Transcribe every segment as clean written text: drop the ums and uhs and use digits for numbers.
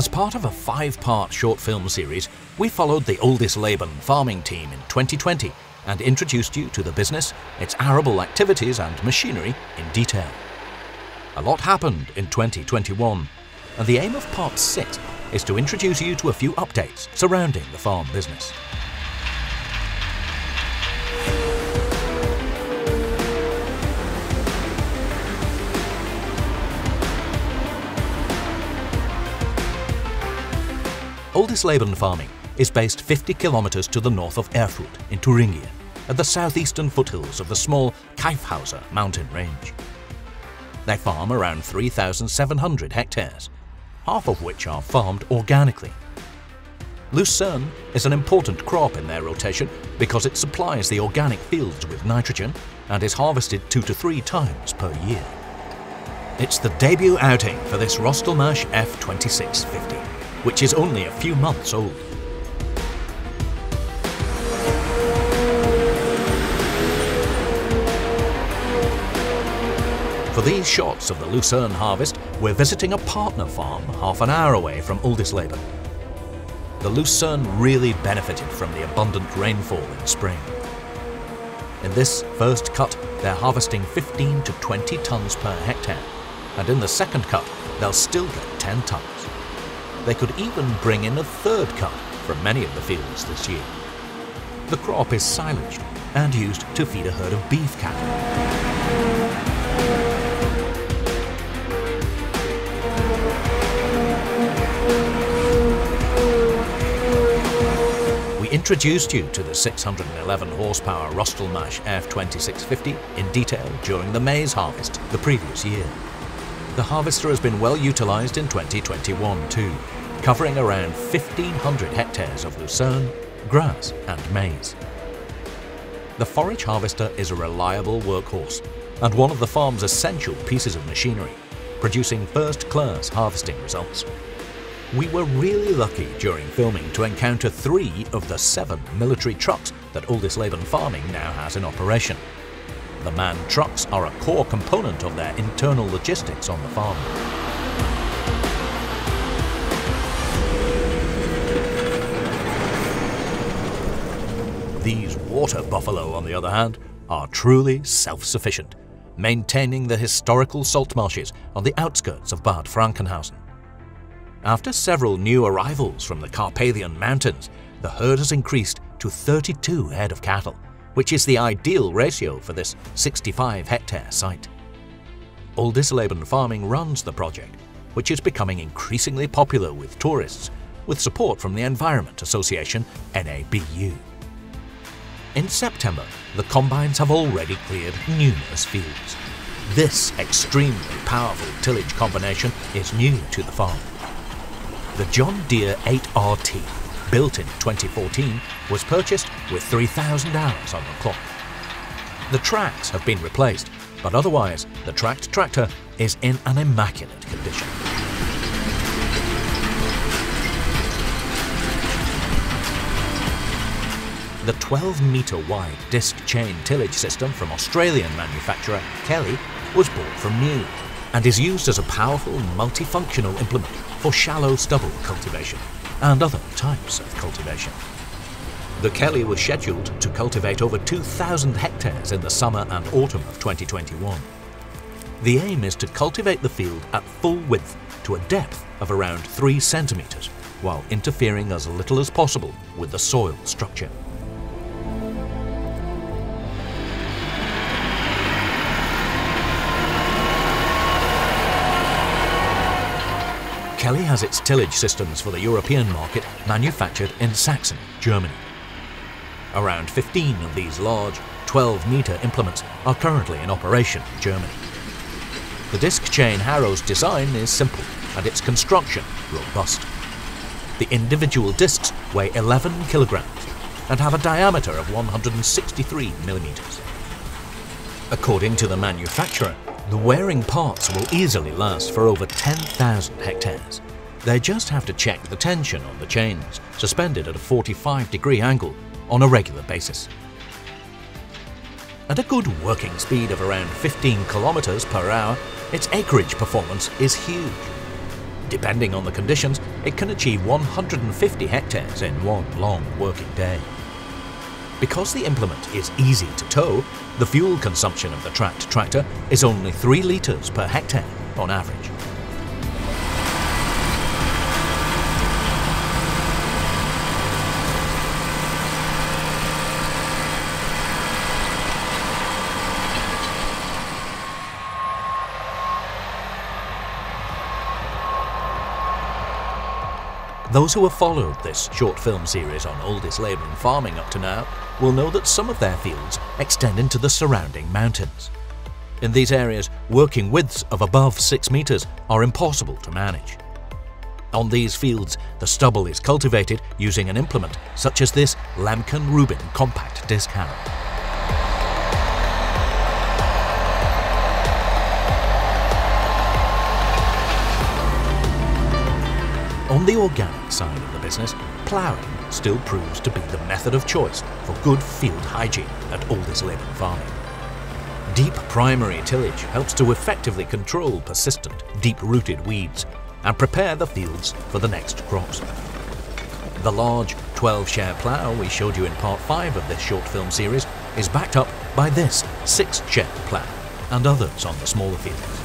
As part of a 5-part short film series, we followed the Oldisleben Farming team in 2020 and introduced you to the business, its arable activities and machinery in detail. A lot happened in 2021, and the aim of Part 6 is to introduce you to a few updates surrounding the farm business. Oldisleben Farming is based 50 kilometers to the north of Erfurt in Thuringia, at the southeastern foothills of the small Kaifhauser mountain range. They farm around 3,700 hectares, half of which are farmed organically. Lucerne is an important crop in their rotation because it supplies the organic fields with nitrogen and is harvested 2 to 3 times per year. It's the debut outing for this Rostselmash F2650, which is only a few months old. For these shots of the Lucerne Harvest, we're visiting a partner farm half an hour away from Oldisleben. The Lucerne really benefited from the abundant rainfall in spring. In this first cut, they're harvesting 15 to 20 tons per hectare, and in the second cut, they'll still get 10 tons. They could even bring in a third cut from many of the fields this year. The crop is silaged and used to feed a herd of beef cattle. We introduced you to the 611 horsepower Rostselmash F2650 in detail during the maize harvest the previous year. The harvester has been well utilised in 2021 too, covering around 1,500 hectares of lucerne, grass and maize. The forage harvester is a reliable workhorse and one of the farm's essential pieces of machinery, producing first-class harvesting results. We were really lucky during filming to encounter 3 of the 7 military trucks that Oldisleben Farming now has in operation. The manned trucks are a core component of their internal logistics on the farm. These water buffalo, on the other hand, are truly self-sufficient, maintaining the historical salt marshes on the outskirts of Bad Frankenhausen. After several new arrivals from the Carpathian Mountains, the herd has increased to 32 head of cattle, which is the ideal ratio for this 65-hectare site. Oldisleben Farming runs the project, which is becoming increasingly popular with tourists, with support from the Environment Association NABU. In September, the combines have already cleared numerous fields. This extremely powerful tillage combination is new to the farm. The John Deere 8RT, built in 2014, was purchased with 3,000 hours on the clock. The tracks have been replaced, but otherwise the tracked tractor is in an immaculate condition. The 12-metre wide disc chain tillage system from Australian manufacturer Kelly was bought from new and is used as a powerful multifunctional implement for shallow stubble cultivation and other types of cultivation. The Kelly was scheduled to cultivate over 2,000 hectares in the summer and autumn of 2021. The aim is to cultivate the field at full width to a depth of around 3 centimetres, while interfering as little as possible with the soil structure. Kelly has its tillage systems for the European market manufactured in Saxony, Germany. Around 15 of these large 12-metre implements are currently in operation in Germany. The disc chain Harrow's design is simple and its construction robust. The individual discs weigh 11 kilograms and have a diameter of 163 millimeters. According to the manufacturer, the wearing parts will easily last for over 10,000 hectares. They just have to check the tension on the chains, suspended at a 45-degree angle, on a regular basis. At a good working speed of around 15 kilometers per hour, its acreage performance is huge. Depending on the conditions, it can achieve 150 hectares in one long working day. Because the implement is easy to tow, the fuel consumption of the tracked tractor is only 3 litres per hectare on average. Those who have followed this short film series on Oldisleben Farming up to now will know that some of their fields extend into the surrounding mountains. In these areas, working widths of above 6 metres are impossible to manage. On these fields, the stubble is cultivated using an implement such as this Lamken-Rubin compact disc harrow. On the organic side of the business, ploughing still proves to be the method of choice for good field hygiene at Oldisleben Farming. Deep primary tillage helps to effectively control persistent, deep-rooted weeds and prepare the fields for the next crops. The large 12-share plough we showed you in part 5 of this short film series is backed up by this 6-share plough and others on the smaller fields.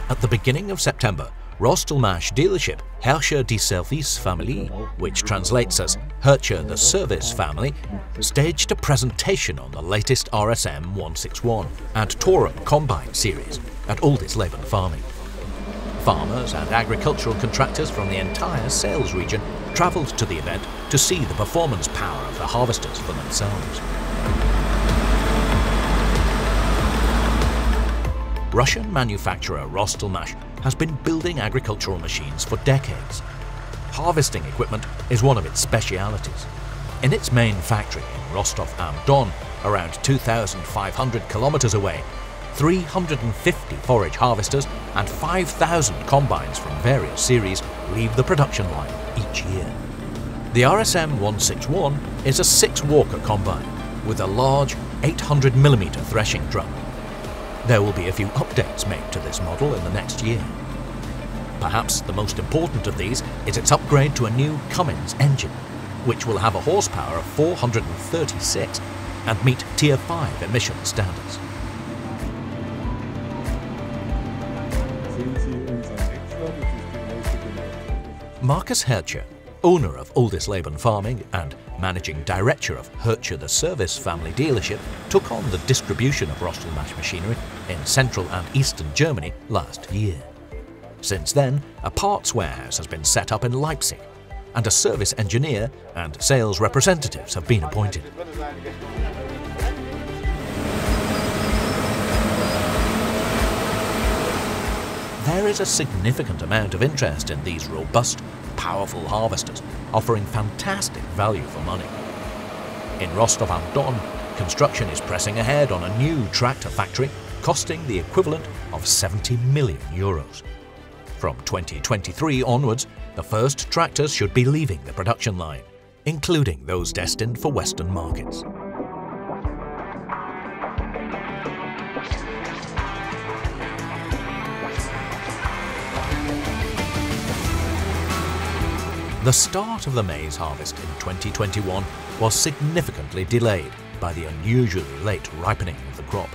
At the beginning of September, Rostselmash dealership Herrscher die Service-Familie, which translates as Herrscher the Service Family, staged a presentation on the latest RSM161 and Torum Combine series at Oldisleben Farming. Farmers and agricultural contractors from the entire sales region travelled to the event to see the performance power of the harvesters for themselves. Russian manufacturer Rostselmash has been building agricultural machines for decades. Harvesting equipment is one of its specialities. In its main factory in Rostov-on-Don, around 2,500 kilometers away, 350 forage harvesters and 5,000 combines from various series leave the production line each year. The RSM161 is a 6-walker combine with a large 800mm threshing drum. There will be a few updates made to this model in the next year. Perhaps the most important of these is its upgrade to a new Cummins engine, which will have a horsepower of 436 and meet Tier 5 emission standards. Markus Herrscher, owner of Oldisleben Farming and managing director of Herrscher the Service Family dealership, took on the distribution of Rostselmash machinery in central and eastern Germany last year. Since then, a parts warehouse has been set up in Leipzig, and a service engineer and sales representatives have been appointed. There is a significant amount of interest in these robust, powerful harvesters, offering fantastic value for money. In Rostov-on-Don, construction is pressing ahead on a new tractor factory costing the equivalent of 70 million euros. From 2023 onwards, the first tractors should be leaving the production line, including those destined for Western markets. The start of the maize harvest in 2021 was significantly delayed by the unusually late ripening of the crop.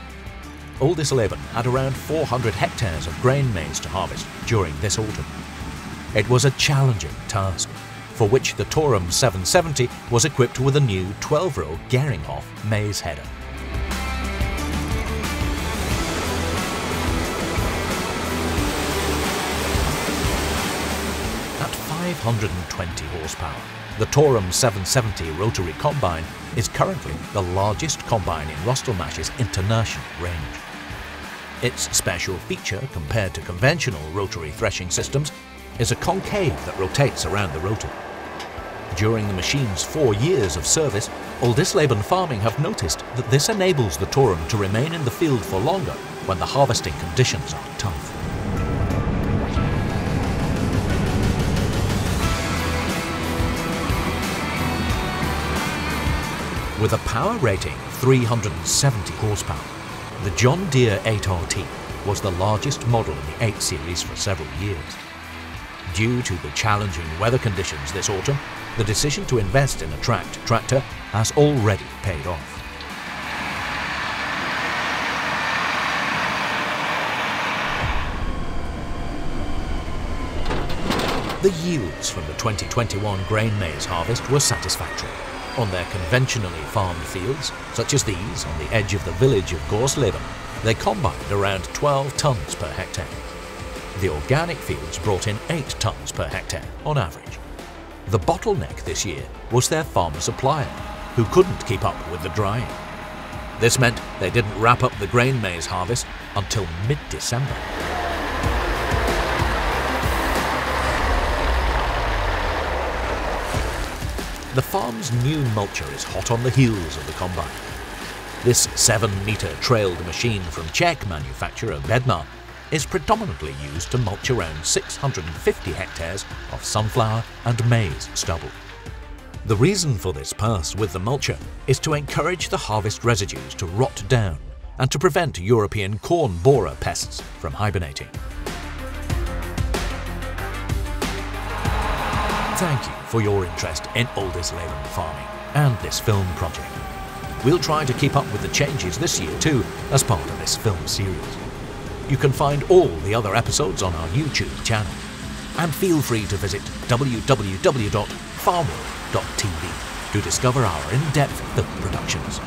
Oldisleben had around 400 hectares of grain maize to harvest during this autumn. It was a challenging task, for which the Torum 770 was equipped with a new 12-row Geringhof maize header. At 520 horsepower, the Torum 770 Rotary Combine is currently the largest combine in Rostselmash's international range. Its special feature, compared to conventional rotary threshing systems, is a concave that rotates around the rotor. During the machine's 4 years of service, Oldisleben Farming have noticed that this enables the Torum to remain in the field for longer when the harvesting conditions are tough. With a power rating of 370 horsepower, the John Deere 8RT was the largest model in the 8 Series for several years. Due to the challenging weather conditions this autumn, the decision to invest in a tracked tractor has already paid off. The yields from the 2021 grain maize harvest were satisfactory. On their conventionally farmed fields, such as these on the edge of the village of Oldisleben, they combined around 12 tonnes per hectare. The organic fields brought in 8 tonnes per hectare on average. The bottleneck this year was their farmer supplier, who couldn't keep up with the drying. This meant they didn't wrap up the grain maize harvest until mid-December. The farm's new mulcher is hot on the heels of the combine. This 7-metre trailed machine from Czech manufacturer Bednar is predominantly used to mulch around 650 hectares of sunflower and maize stubble. The reason for this pass with the mulcher is to encourage the harvest residues to rot down and to prevent European corn borer pests from hibernating. Thank you for your interest in Oldisleben Farming and this film project. We'll try to keep up with the changes this year too as part of this film series. You can find all the other episodes on our YouTube channel, and feel free to visit www.farmworld.tv to discover our in-depth film productions.